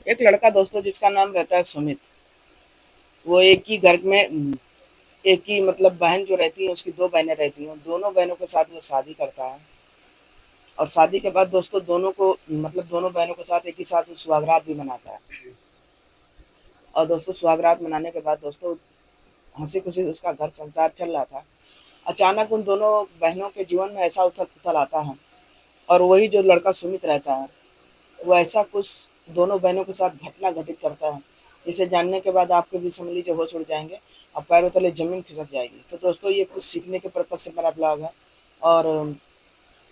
एक लड़का दोस्तों जिसका नाम रहता है सुमित। वो एक ही घर में एक ही मतलब बहन जो रहती है उसकी दो बहनें रहती हैं, दोनों बहनों के साथ वो शादी करता है। और शादी के बाद दोस्तों दोनों को मतलब दोनों बहनों के साथ एक ही साथ वो सुहागरात भी मनाता है। और दोस्तों सुहागरात मनाने के बाद दोस्तों हंसी खुशी उसका घर संसार चल रहा था। अचानक उन दोनों बहनों के जीवन में ऐसा उथल पुथल आता है। और वही जो लड़का सुमित रहता है वो ऐसा कुछ दोनों बहनों के साथ घटना घटित करता है जिसे जानने के बाद आपके भी समझ लीजिए होश उड़ जाएंगे और पैरों तले जमीन खिसक जाएगी। तो दोस्तों ये कुछ सीखने के पर्पज से मेरा ब्लॉग है। और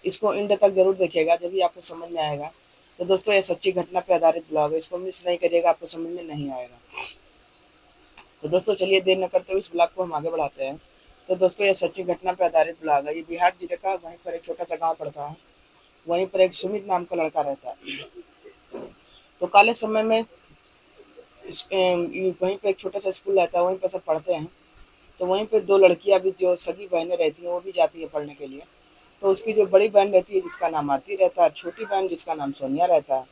इसको एंड तक जरूर देखिएगा, जब भी आपको समझ में आएगा। तो दोस्तों ये सच्ची घटना पर आधारित ब्लॉग है, इसको मिस नहीं करिएगा, आपको समझ में नहीं आएगा। तो दोस्तों चलिए देर न करते हुए इस ब्लॉग को हम आगे बढ़ाते हैं। तो दोस्तों ये सच्ची घटना पर आधारित ब्लॉग है। ये बिहार जिले का वहीं पर एक छोटा सा गाँव पड़ता है। वहीं पर एक सुमित नाम का लड़का रहता है। तो काले समय में वहीं पे एक छोटा सा स्कूल रहता है, वहीं पर सब पढ़ते हैं। तो वहीं पे दो लड़कियां भी जो सगी बहनें रहती हैं वो भी जाती है पढ़ने के लिए। तो उसकी जो बड़ी बहन रहती है जिसका नाम आरती रहता है, छोटी बहन जिसका नाम सोनिया रहता है।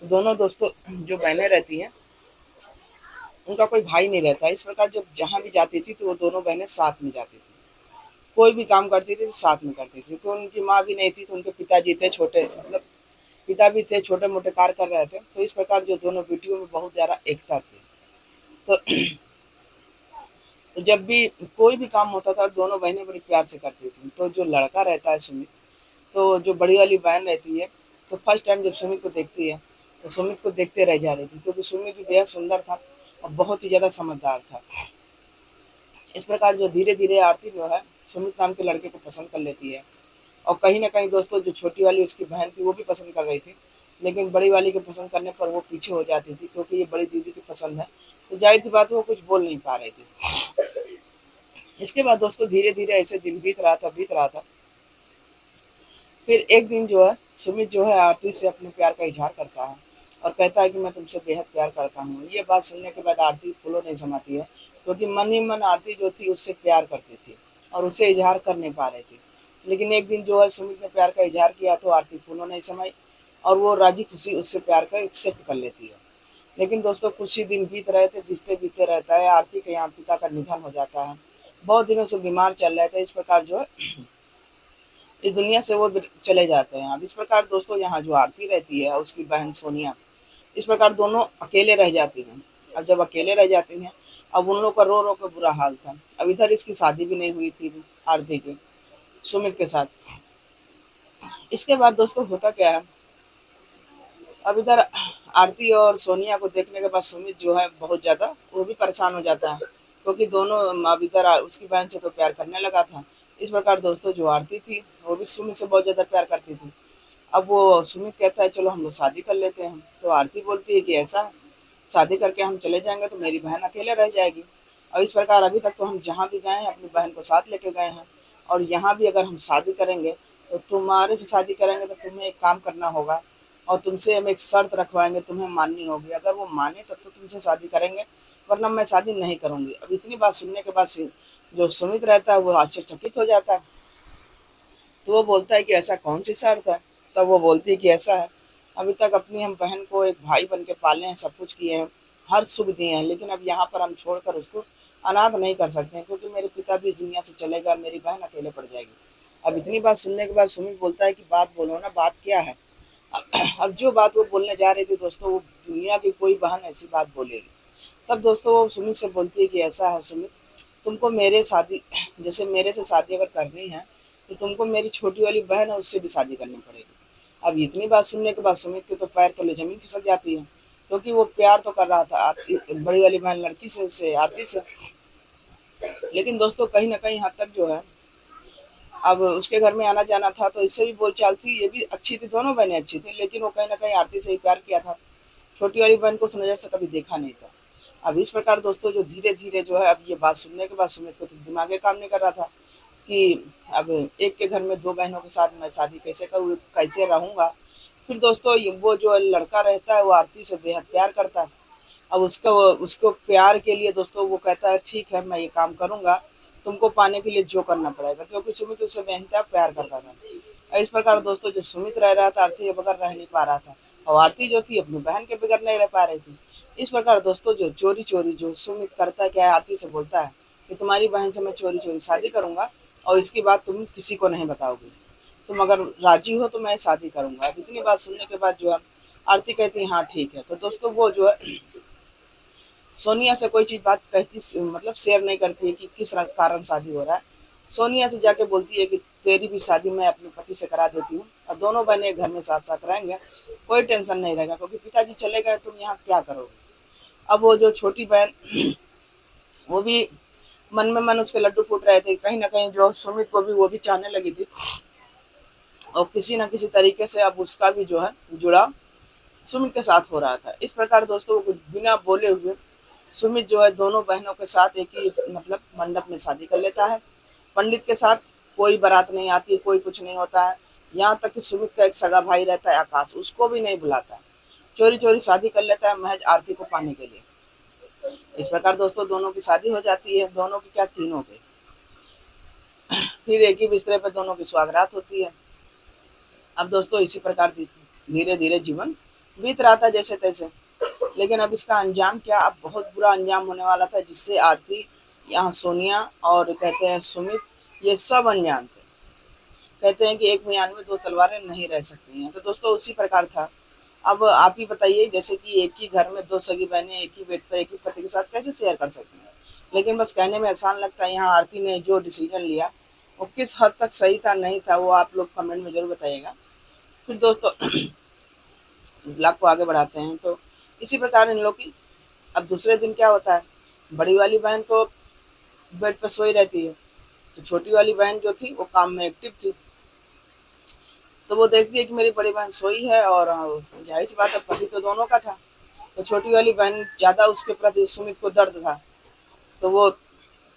तो दोनों दोस्तों जो बहनें रहती हैं उनका कोई भाई नहीं रहता। इस प्रकार जब जहाँ भी जाती थी तो वो दोनों बहनें साथ में जाती थी। कोई भी काम करती थी तो साथ में करती थी। तो उनकी माँ भी नहीं थी तो उनके पिताजी थे छोटे, मतलब पिता भी थे, छोटे मोटे कार्य कर रहे थे। तो इस प्रकार जो दोनों बेटियों में बहुत ज्यादा एकता थी। तो तो जब भी कोई भी काम होता था दोनों बहनें बड़ी प्यार से करती थी। तो जो लड़का रहता है सुमित, तो जो बड़ी वाली बहन रहती है, तो फर्स्ट टाइम जब सुमित को देखती है तो सुमित को देखते रह जा रही थी, क्योंकि सुमित भी बेहद सुंदर था और बहुत ही ज्यादा समझदार था। इस प्रकार जो धीरे धीरे आरती जो है सुमित नाम के लड़के को पसंद कर लेती है। और कहीं ना कहीं दोस्तों जो छोटी वाली उसकी बहन थी वो भी पसंद कर रही थी। लेकिन बड़ी वाली के पसंद करने पर वो पीछे हो जाती थी, क्योंकि ये बड़ी दीदी की पसंद है। तो जाहिर सी बात वो कुछ बोल नहीं पा रही थी। इसके बाद दोस्तों धीरे धीरे ऐसे दिन बीत रहा था। फिर एक दिन जो है सुमित जो है आरती से अपने प्यार का इजहार करता है और कहता है कि मैं तुमसे बेहद प्यार करता हूँ। ये बात सुनने के बाद आरती फूलों नहीं समाती है, क्योंकि मन ही मन आरती जो थी उससे प्यार करती थी और उसे इजहार कर नहीं पा रही थी। लेकिन एक दिन जो है सुमित ने प्यार का इजहार किया तो आरती फूलों नहीं समाई और वो राजी खुशी उससे प्यार का एक्सेप्ट कर लेती है। लेकिन दोस्तों कुछ ही दिन बीत रहे थे, बीतते बीतते रहता है आरती के यहाँ पिता का निधन हो जाता है। बहुत दिनों से बीमार चल रहे थे। इस प्रकार जो है इस दुनिया से वो चले जाते हैं। अब इस प्रकार दोस्तों यहाँ जो आरती रहती है और उसकी बहन सोनिया, इस प्रकार दोनों अकेले रह जाती हैं। अब जब अकेले रह जाती हैं, अब उन लोग का रो रो के बुरा हाल था। अब इधर इसकी शादी भी नहीं हुई थी आरती की सुमित के साथ। इसके बाद दोस्तों होता क्या है, अब इधर आरती और सोनिया को देखने के बाद सुमित जो है बहुत ज्यादा वो भी परेशान हो जाता है, क्योंकि दोनों अब इधर उसकी बहन से तो प्यार करने लगा था। इस प्रकार दोस्तों जो आरती थी वो भी सुमित से बहुत ज्यादा प्यार करती थी। अब वो सुमित कहता है चलो हम लोग शादी कर लेते हैं। तो आरती बोलती है कि ऐसा है, शादी करके हम चले जाएंगे तो मेरी बहन अकेले रह जाएगी। और इस प्रकार अभी तक तो हम जहाँ भी गए हैं अपनी बहन को साथ लेके गए हैं। और यहाँ भी अगर हम शादी करेंगे तो तुम्हारे से शादी करेंगे तो तुम्हें एक काम करना होगा और तुमसे हम एक शर्त रखवाएंगे, तुम्हें माननी होगी। अगर वो माने तब तो तुमसे शादी करेंगे, वरना मैं शादी नहीं करूंगी। अब इतनी बात सुनने के बाद जो सुमित रहता है वो आश्चर्यचकित हो जाता है। तो वो बोलता है कि ऐसा कौन सी शर्त है। तब वो बोलती है कि ऐसा है, अभी तक अपनी हम बहन को एक भाई बन के पाले हैं, सब कुछ किए हैं, हर सुख दिए हैं, लेकिन अब यहाँ पर हम छोड़कर उसको अनाथ नहीं कर सकते हैं, क्योंकि मेरे पिता भी इस दुनिया से चले गए और मेरी बहन अकेले पड़ जाएगी। अब इतनी बात सुनने के बाद सुमित बोलता है कि बात बोलो ना, बात क्या है। अब जो बात वो बोलने जा रही थी दोस्तों, वो दुनिया की कोई बहन ऐसी बात बोलेगी। तब दोस्तों वो सुमित से बोलती है कि ऐसा है सुमित, तुमको मेरे शादी जैसे मेरे से शादी अगर करनी है तो तुमको मेरी छोटी वाली बहन है उससे भी शादी करनी पड़ेगी। अब इतनी बात सुनने के बाद सुमित के तो पैर तले जमीन खिसक जाती है, क्योंकि वो प्यार तो कर रहा था आरती बड़ी वाली बहन लड़की से, उससे आरती से। लेकिन दोस्तों कहीं ना कहीं हद तक जो है अब उसके घर में आना जाना था तो इससे भी बोलचाल थी, ये भी अच्छी थी, दोनों बहनें अच्छी थी, लेकिन वो कहीं ना कहीं आरती से ही प्यार किया था। छोटी वाली बहन को उस नज़र से कभी देखा नहीं था। अब इस प्रकार दोस्तों जो धीरे धीरे जो है अब ये बात सुनने के बाद सुमित को तो दिमाग काम नहीं कर रहा था कि अब एक के घर में दो बहनों के साथ मैं शादी कैसे करूँ, कैसे रहूंगा। फिर दोस्तों वो जो लड़का रहता है वो आरती से बेहद प्यार करता है। अब उसको प्यार के लिए दोस्तों वो कहता है ठीक है मैं ये काम करूंगा, तुमको पाने के लिए जो करना पड़ेगा, क्योंकि सुमित उससे बेहद प्यार करता था। इस प्रकार दोस्तों जो सुमित रह रहा था आरती के बगैर रह नहीं पा रहा था। और आरती जो थी अपनी बहन के बगैर नहीं रह पा रही थी। इस प्रकार दोस्तों जो चोरी चोरी जो सुमित करता है क्या है, आरती से बोलता है कि तुम्हारी बहन से मैं चोरी चोरी शादी करूंगा और इसकी बात तुम किसी को नहीं बताओगी, तुम अगर राजी हो तो मैं शादी करूंगा। अब इतनी बात सुनने के बाद जो है आरती कहती है हाँ ठीक है। तो दोस्तों वो जो है सोनिया से कोई चीज बात कहती मतलब शेयर नहीं करती है कि किस कारण शादी हो रहा है। सोनिया से जाके बोलती है कि तेरी भी शादी मैं अपने पति से करा देती हूँ और दोनों बहनें एक घर में साथ साथ रहेंगे, कोई टेंशन नहीं रहेगा, क्योंकि पिताजी चले गए तुम यहाँ क्या करोगे। अब वो जो छोटी बहन वो भी मन में मन उसके लड्डू फूट रहे थे, कहीं ना कहीं जो सुमित को भी वो भी चाहने लगी थी और किसी न किसी तरीके से अब उसका भी जो है जुड़ाव सुमित के साथ हो रहा था। इस प्रकार दोस्तों बिना बोले हुए सुमित जो है दोनों बहनों के साथ एक ही मतलब मंडप में शादी कर लेता है। पंडित के साथ कोई बारात नहीं आती, कोई कुछ नहीं होता है। यहाँ तक कि सुमित का एक सगा भाई रहता है आकाश, उसको भी नहीं बुलाता है, चोरी चोरी शादी कर लेता है महज आरती को पाने के लिए। इस प्रकार दोस्तों दोनों की शादी हो जाती है, दोनों की क्या तीनों की। फिर एक ही बिस्तरे पर दोनों की सुहागरात होती है। अब दोस्तों इसी प्रकार धीरे धीरे जीवन बीत रहा था जैसे तैसे, लेकिन अब इसका अंजाम क्या, अब बहुत बुरा अंजाम होने वाला था, जिससे आरती, यहाँ सोनिया और कहते हैं सुमित, ये सब अनजान थे। कहते हैं कि एक म्यान में दो तलवारें नहीं रह सकती हैं। तो दोस्तों उसी प्रकार था। अब आप ही बताइए, जैसे कि एक ही घर में दो सगी बहनें एक ही बेड पर एक ही पति के साथ कैसे शेयर कर सकती हैं। लेकिन बस कहने में आसान लगता है, यहाँ आरती ने जो डिसीजन लिया वो किस हद तक सही था नहीं था वो आप लोग कमेंट में जरूर बताइएगा। फिर दोस्तों ब्लॉग को आगे बढ़ाते हैं। तो इसी प्रकार इन लोग की अब दूसरे दिन क्या होता है, बड़ी वाली बहन तो बेड पर सोई रहती है, तो छोटी वाली बहन जो थी वो काम में एक्टिव थी। तो वो देखती है कि मेरी बड़ी बहन सोई है और जाहिर सी बात है पति तो दोनों का था। तो छोटी वाली बहन ज्यादा उसके प्रति सुमित को दर्द था, तो वो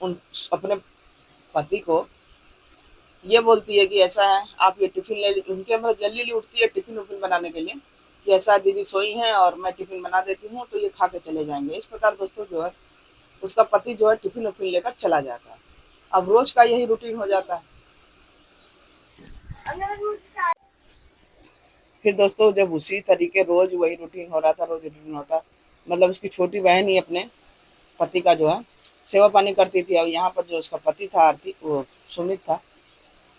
उन अपने पति को ये बोलती है कि ऐसा है आप ये टिफिन ले, उनके मतलब जल्दी जल्दी उठती है टिफिन उफिन बनाने के लिए कि ऐसा दीदी सोई हैं और मैं टिफिन बना देती हूँ तो ये खा के चले जाएंगे। इस प्रकार दोस्तों जो है उसका पति जो है टिफिन उफिन लेकर चला जाता है। अब रोज का यही रूटीन हो जाता है। फिर दोस्तों जब उसी तरीके रोज वही रूटीन हो रहा था, रोज रूटीन होता, मतलब उसकी छोटी बहन ही अपने पति का जो है सेवा पानी करती थी। और यहाँ पर जो उसका पति था आरती वो सुमित था,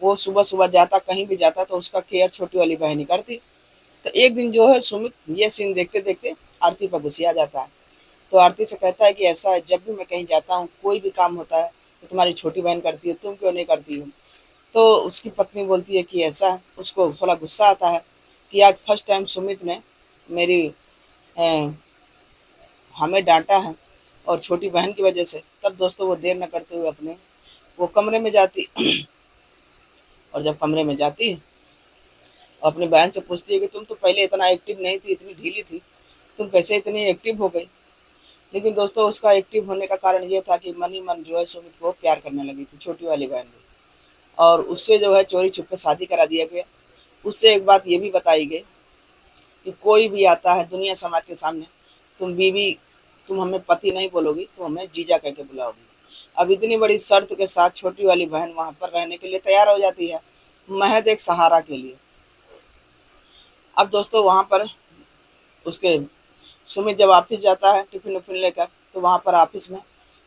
वो सुबह सुबह जाता कहीं भी जाता तो उसका केयर छोटी वाली बहन ही करती। तो एक दिन जो है सुमित ये सीन देखते देखते आरती पर गुस्सा जाता है। तो आरती से कहता है कि ऐसा है जब भी मैं कहीं जाता हूँ कोई भी काम होता है तो तुम्हारी छोटी बहन करती है, तुम क्यों नहीं करती हो। तो उसकी पत्नी बोलती है कि ऐसा है, उसको थोड़ा गुस्सा आता है कि आज फर्स्ट टाइम सुमित ने मेरी हमें डांटा है और छोटी बहन की वजह से। तब दोस्तों वो देर न करते हुए अपने वो कमरे में जाती और जब कमरे में जाती और अपनी बहन से पूछती है कि तुम तो पहले इतना एक्टिव नहीं थी, इतनी ढीली थी, तुम कैसे इतनी एक्टिव हो गई। लेकिन दोस्तों उसका एक्टिव होने का कारण ये था कि मन ही मन जो है सुमित को प्यार करने लगी थी छोटी वाली बहन भी, और उससे जो है चोरी छुपे शादी करा दिया गया। उससे एक बात ये भी बताई गई कि कोई भी आता है दुनिया समाज के सामने, तुम बीवी, तुम हमें पति नहीं बोलोगी, तुम हमें जीजा कह के बुलाओगी। अब इतनी बड़ी शर्त के साथ छोटी वाली बहन वहां पर रहने के लिए तैयार हो जाती है, महज एक सहारा के लिए। अब दोस्तों वहां पर उसके सुमित जब ऑफिस जाता है टिफिन उफिन लेकर, तो वहां पर ऑफिस में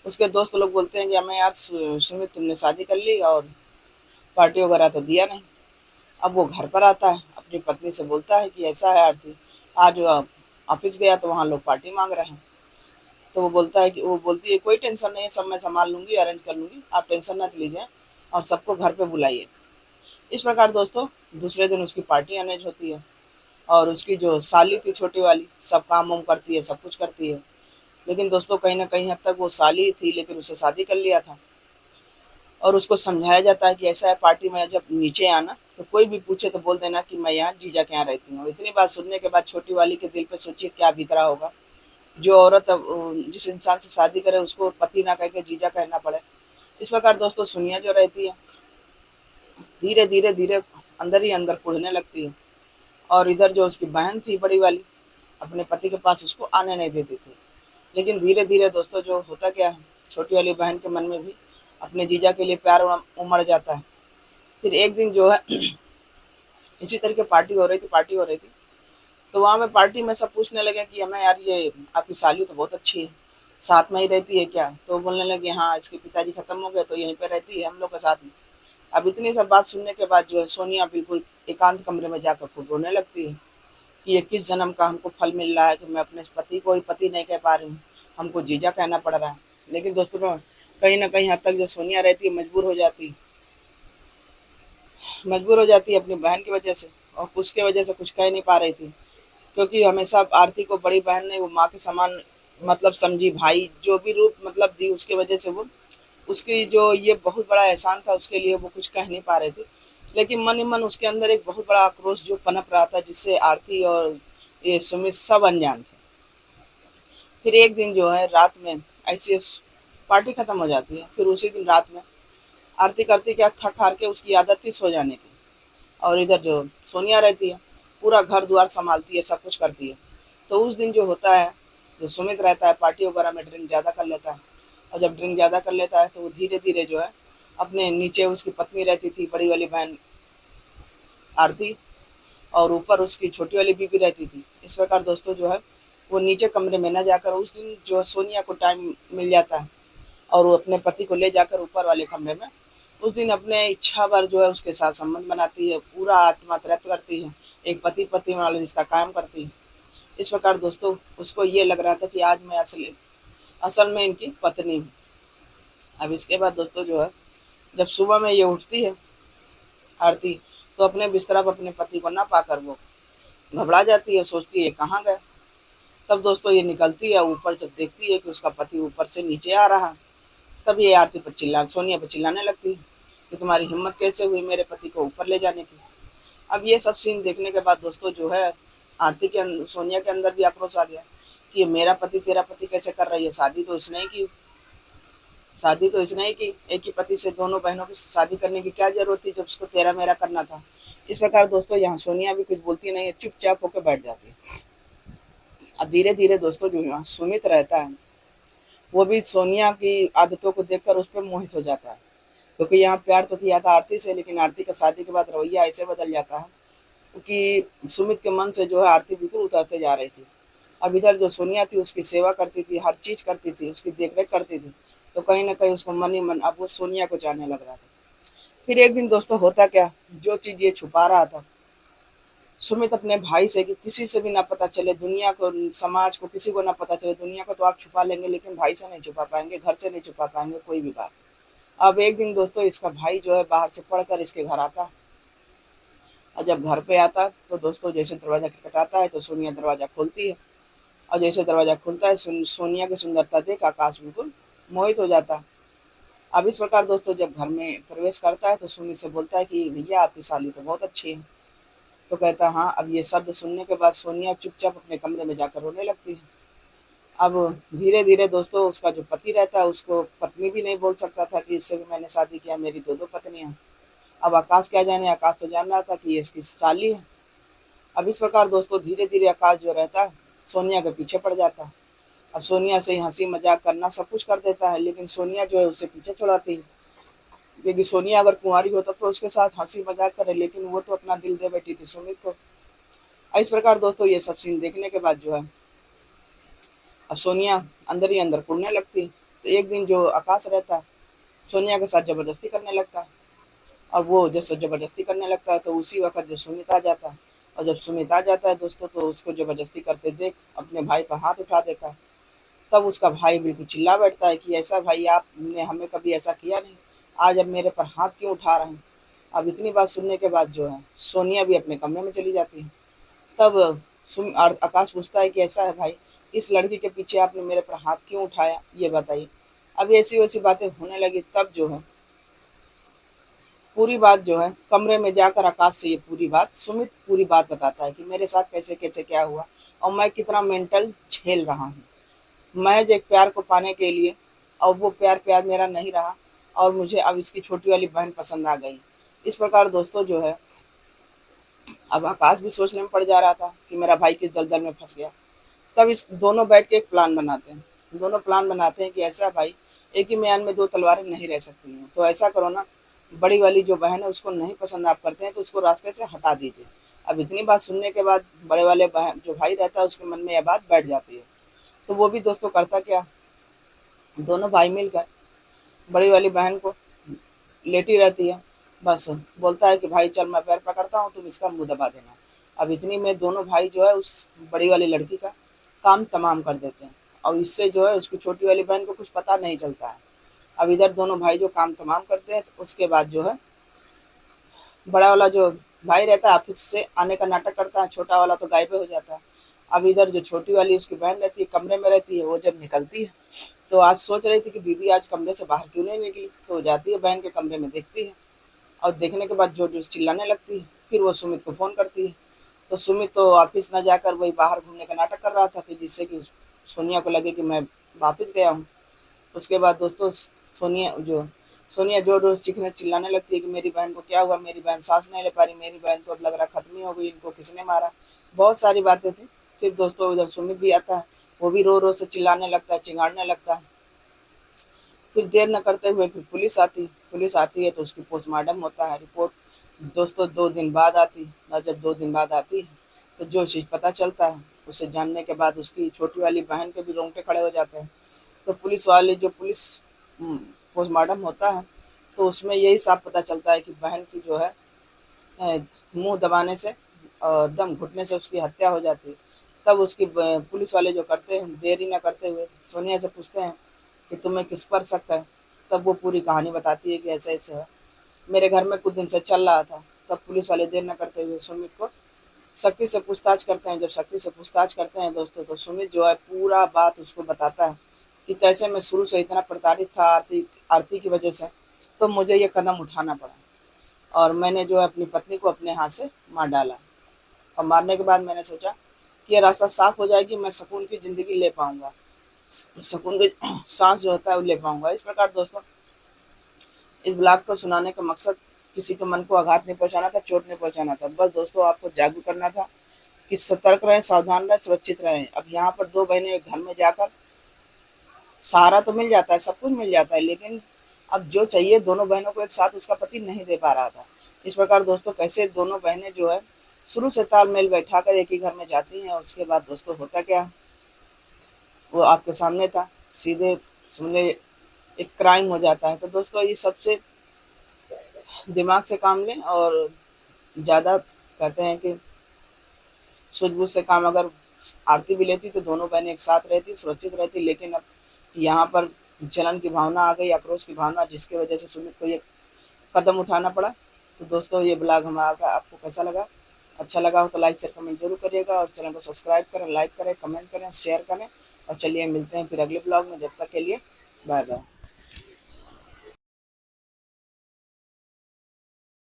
उसके दोस्त लोग बोलते हैं कि हमें यार सुमित तुमने शादी कर ली और पार्टी वगैरह तो दिया नहीं। अब वो घर पर आता है, अपनी पत्नी से बोलता है कि ऐसा है आरती, आज ऑफिस गया तो वहाँ लोग पार्टी मांग रहे हैं। तो वो बोलता है कि वो बोलती है कोई टेंशन नहीं है, सब मैं संभाल लूंगी, अरेंज कर लूंगी, आप टेंशन मत लीजिए और सबको घर पे बुलाइए। इस प्रकार दोस्तों दूसरे दिन उसकी पार्टी अरेंज होती है और उसकी जो साली थी छोटी वाली सब काम वाम करती है, सब कुछ करती है। लेकिन दोस्तों कहीं ना कहीं हद तक वो साली थी लेकिन उसे शादी कर लिया था। और उसको समझाया जाता है कि ऐसा है पार्टी में जब नीचे आना तो कोई भी पूछे तो बोल देना कि मैं यहाँ जीजा के यहाँ रहती हूँ। इतनी बात सुनने के बाद छोटी वाली के दिल पे सोचिए क्या बीत रहा होगा। जो औरत जिस इंसान से शादी करे उसको पति ना कह के जीजा कहना पड़े। इस प्रकार दोस्तों सुनिया जो रहती है धीरे धीरे धीरे अंदर ही अंदर कुढ़ने लगती है। और इधर जो उसकी बहन थी बड़ी वाली अपने पति के पास उसको आने नहीं देती थी। लेकिन धीरे धीरे दोस्तों जो होता क्या है, छोटी वाली बहन के मन में भी अपने जीजा के लिए प्यार उमड़ जाता है। फिर एक दिन जो है इसी तरह की पार्टी हो रही थी तो वहाँ में पार्टी में सब पूछने लगे कि हमें यार ये आपकी साली तो बहुत अच्छी है, साथ में ही रहती है क्या? तो बोलने लगे हाँ, इसके पिताजी खत्म हो गए तो यहीं पे रहती है हम लोग के साथ में। अब इतनी सब बात सुनने के बाद जो है सोनिया बिल्कुल एकांत कमरे में जाकर खूब रोने लगती है कि ये किस जन्म का हमको फल मिल रहा है कि मैं अपने पति को ही पति नहीं कह पा रही हूँ, हमको जीजा कहना पड़ रहा है। लेकिन दोस्तों कहीं ना कहीं हद तक जो सोनिया रहती है मजबूर हो जाती है अपनी बहन की वजह से, और उसके वजह से कुछ कह नहीं पा रही थी, क्योंकि हमेशा आरती को बड़ी बहन ने वो माँ के समान मतलब समझी, भाई जो भी रूप मतलब दी उसकी वजह से वो उसकी जो ये बहुत बड़ा एहसान था उसके लिए वो कुछ कह नहीं पा रहे थे। लेकिन मन ही मन उसके अंदर एक बहुत बड़ा आक्रोश जो पनप रहा था, जिससे आरती और ये सुमित सब अनजान थे। फिर एक दिन जो है रात में ऐसी पार्टी खत्म हो जाती है, फिर उसी दिन रात में आरती करती क्या थक हार के उसकी आदत थी सो जाने की, और इधर जो सोनिया रहती है पूरा घर द्वार संभालती है, सब कुछ करती है। तो उस दिन जो होता है, जो सुमित रहता है पार्टी वगैरह में ड्रिंक ज़्यादा कर लेता है, और जब ड्रिंक ज़्यादा कर लेता है तो वो धीरे धीरे जो है अपने नीचे उसकी पत्नी रहती थी बड़ी वाली बहन आरती, और ऊपर उसकी छोटी वाली बीबी रहती थी। इस प्रकार दोस्तों जो है वो नीचे कमरे में न जाकर उस दिन जो है सोनिया को टाइम मिल जाता है और वो अपने पति को ले जाकर ऊपर वाले कमरे में उस दिन अपने इच्छा भर जो है उसके साथ संबंध बनाती है, पूरा आत्मा तृप्त करती है, एक पति पत्नी वाला रिश्ता कायम करती है। इस प्रकार दोस्तों उसको ये लग रहा था कि आज मैं असल में इनकी पत्नी हूँ। अब इसके बाद दोस्तों जो है जब सुबह में ये उठती है आरती, तो अपने बिस्तर पर अपने पति को ना पाकर वो घबरा जाती है, सोचती है कहाँ गए। तब दोस्तों ये निकलती है ऊपर, जब देखती है कि उसका पति ऊपर से नीचे आ रहा, तब ये आरती पर सोनिया पर चिल्लाने लगती है कि तुम्हारी हिम्मत कैसे हुई मेरे पति को ऊपर ले जाने की। अब ये सब सीन देखने के बाद दोस्तों जो है सोनिया के अंदर भी आक्रोश आ गया कि ये मेरा पति तेरा पति कैसे कर रही है, शादी तो इसने ही की, एक ही पति से दोनों बहनों की शादी करने की क्या जरूरत थी जब उसको तेरा मेरा करना था। इस प्रकार दोस्तों यहाँ सोनिया भी कुछ बोलती नहीं है, चुपचाप होकर बैठ जाती है। अब धीरे धीरे दोस्तों जो यहाँ सुमित रहता है वो भी सोनिया की आदतों को देखकर उस पर मोहित हो जाता है, क्योंकि यहाँ प्यार तो किया था आरती से, लेकिन आरती का शादी के बाद रवैया ऐसे बदल जाता है क्योंकि सुमित के मन से जो है आरती बिल्कुल उतरते जा रही थी। अब इधर जो सोनिया थी उसकी सेवा करती थी, हर चीज करती थी, उसकी देखरेख करती थी, तो कहीं ना कहीं उसको मन ही मन अब वो सोनिया को चाहने लग रहा था। फिर एक दिन दोस्तों होता क्या, जो चीज ये छुपा रहा था सुमित अपने भाई से कि किसी से भी ना पता चले, दुनिया को समाज को किसी को ना पता चले, दुनिया को तो आप छुपा लेंगे लेकिन भाई से नहीं छुपा पाएंगे, घर से नहीं छुपा पाएंगे कोई भी बात। अब एक दिन दोस्तों इसका भाई जो है बाहर से पढ़कर इसके घर आता, और जब घर पे आता तो दोस्तों जैसे दरवाजा खटखटाता है तो सोनिया दरवाजा खोलती है, और जैसे दरवाजा खुलता है सोनिया की सुंदरता देख आकाश बिल्कुल मोहित हो जाता। अब इस प्रकार दोस्तों जब घर में प्रवेश करता है तो सुमित से बोलता है कि भैया आपकी साली तो बहुत अच्छी है। तो कहता है हाँ। अब ये शब्द सुनने के बाद सोनिया चुपचाप अपने कमरे में जाकर रोने लगती है। अब धीरे धीरे दोस्तों उसका जो पति रहता है उसको पत्नी भी नहीं बोल सकता था कि इससे भी मैंने शादी किया, मेरी दो दो पत्नियां। अब आकाश क्या जाने, आकाश तो जान रहा था कि ये इसकी साली है। अब इस प्रकार दोस्तों धीरे धीरे आकाश जो रहता है सोनिया के पीछे पड़ जाता है। अब सोनिया से हंसी मजाक करना सब कुछ कर देता है, लेकिन सोनिया जो है उससे पीछे छुड़ाती है, क्योंकि सोनिया अगर कुंवारी हो तब तो उसके साथ हंसी मजाक करे, लेकिन वो तो अपना दिल दे बैठी थी सुमित को। इस प्रकार दोस्तों ये सब सीन देखने के बाद जो है अब सोनिया अंदर ही अंदर कुड़ने लगती। तो एक दिन जो आकाश रहता है सोनिया के साथ जबरदस्ती करने लगता है, और वो जब जबरदस्ती करने लगता है तो उसी वक्त जो सुमित आ जाता है, और जब सुमित आ जाता है दोस्तों तो उसको जबरदस्ती करते देख अपने भाई पर हाथ उठा देता है। तब उसका भाई बिल्कुल चिल्ला बैठता है कि ऐसा भाई आपने हमें कभी ऐसा किया नहीं, आज अब मेरे पर हाथ क्यों उठा रहे हैं। अब इतनी बात सुनने के बाद जो है सोनिया भी अपने कमरे में चली जाती है। तब आकाश पूछता है कि ऐसा है भाई, इस लड़की के पीछे आपने मेरे पर हाथ क्यों उठाया, ये बताइए। अब ऐसी वैसी बातें होने लगी। तब जो है पूरी बात जो है कमरे में जाकर आकाश से ये पूरी बात सुमित पूरी बात बताता है कि मेरे साथ कैसे कैसे क्या हुआ और मैं कितना मेंटल झेल रहा हूँ, महज एक प्यार को पाने के लिए, और वो प्यार प्यार मेरा नहीं रहा, और मुझे अब इसकी छोटी वाली बहन पसंद आ गई। इस प्रकार दोस्तों जो है अब आकाश भी सोचने में पड़ जा रहा था कि मेरा भाई किस दलदल में फंस गया। तब इस दोनों बैठ के एक प्लान बनाते हैं, दोनों प्लान बनाते हैं कि ऐसा भाई, एक ही म्यान में दो तलवारें नहीं रह सकती हैं, तो ऐसा करो ना, बड़ी वाली जो बहन है उसको नहीं पसंद आप करते हैं तो उसको रास्ते से हटा दीजिए, अब इतनी बात सुनने के बाद बड़े वाले बहन जो भाई रहता है उसके मन में यह बात बैठ जाती है। तो वो भी दोस्तों करता क्या, दोनों भाई मिलकर बड़ी वाली बहन को लेटी रहती है, बस बोलता है कि भाई चल मैं पैर पकड़ता हूँ, तुम इसका मुंह दबा देना। अब इतनी में दोनों भाई जो है उस बड़ी वाली लड़की का काम तमाम कर देते हैं, और इससे जो है उसकी छोटी वाली बहन को कुछ पता नहीं चलता है। अब इधर दोनों भाई जो काम तमाम करते हैं, तो उसके बाद जो है बड़ा वाला जो भाई रहता है ऑफिस से आने का नाटक करता है, छोटा वाला तो गायब हो जाता है। अब इधर जो छोटी वाली उसकी बहन रहती है, कमरे में रहती है, वो जब निकलती है तो आज सोच रही थी कि दीदी आज कमरे से बाहर क्यों नहीं निकली, तो जाती है बहन के कमरे में, देखती है और देखने के बाद जोर जोर से चिल्लाने लगती है। फिर वो सुमित को फ़ोन करती है, तो सुमित तो ऑफिस में जाकर वही बाहर घूमने का नाटक कर रहा था कि जिससे कि सोनिया को लगे कि मैं वापस गया हूँ। उसके बाद दोस्तों सोनिया जोर जोर से चीखने चिल्लाने लगती है कि मेरी बहन को क्या हुआ, मेरी बहन सांस नहीं ले पा रही, मेरी बहन तो अब लग रहा खत्म ही हो गई, इनको किसने मारा। बहुत सारी बातें थी। फिर दोस्तों उधर सुमित भी आता है, वो भी रो रो से चिल्लाने लगता है, चिंगाड़ने लगता है। फिर देर न करते हुए फिर पुलिस आती है तो उसकी पोस्टमार्टम होता है, रिपोर्ट दोस्तों 2 दिन बाद आती है। और जब 2 दिन बाद आती है तो जो चीज़ पता चलता है उसे जानने के बाद उसकी छोटी वाली बहन के भी रोंगटे खड़े हो जाते हैं। तो पुलिस पोस्टमार्टम होता है तो उसमें यही साफ पता चलता है कि बहन की जो है मुंह दबाने से और दम घुटने से उसकी हत्या हो जाती है। तब उसकी पुलिस वाले जो करते हैं, देरी न करते हुए सोनिया से पूछते हैं कि तुम्हें किस पर शक है। तब वो पूरी कहानी बताती है कि ऐसे ऐसे है, मेरे घर में कुछ दिन से चल रहा था। तब पुलिस वाले देर न करते हुए सुमित को शक्ति से पूछताछ करते हैं। जब शक्ति से पूछताछ करते हैं दोस्तों, तो सुमित जो है पूरा बात उसको बताता है कि कैसे मैं शुरू से इतना प्रताड़ित था आरती की वजह से, तो मुझे ये कदम उठाना पड़ा और मैंने जो है अपनी पत्नी को अपने हाथ से मार डाला। और मारने के बाद मैंने सोचा कि ये रास्ता साफ हो जाएगी, मैं सुकून की ज़िंदगी ले पाऊंगा, सुकून की सांस जो होता है वो ले पाऊंगा। इस प्रकार दोस्तों इस ब्लॉग को सुनाने का मकसद किसी के मन को आघात नहीं पहुंचाना था, चोट नहीं पहुंचाना था, बस दोस्तों आपको जागरूक करना था कि सतर्क रहें, सावधान रहें, सुरक्षित रहें। अब यहाँ पर 2 बहनें एक घर में जाकर सहारा तो मिल जाता है, सब कुछ मिल जाता है, लेकिन अब जो चाहिए दोनों बहनों को एक साथ उसका पति नहीं दे पा रहा था। इस प्रकार दोस्तों कैसे दोनों बहनें जो है शुरू से तालमेल बैठाकर एक ही घर में जाती हैं, और उसके बाद दोस्तों होता क्या वो आपके सामने था, सीधे सुनने एक क्राइम हो जाता है। तो दोस्तों ये सबसे दिमाग से काम लें, और ज़्यादा कहते हैं कि सूझबूझ से काम अगर आरती भी लेती तो दोनों बहनें एक साथ रहती, सुरक्षित रहती। लेकिन अब यहाँ पर जलन की भावना आ गई, आक्रोश की भावना, जिसकी वजह से सुमित को ये कदम उठाना पड़ा। तो दोस्तों ये ब्लॉग हमारा आपको कैसा लगा, अच्छा लगा हो तो लाइक शेयर कमेंट जरूर करिएगा, और चैनल को सब्सक्राइब करें, लाइक करें, कमेंट करें, शेयर करें। और चलिए मिलते हैं फिर अगले ब्लॉग में, जब तक के लिए बाय बाय।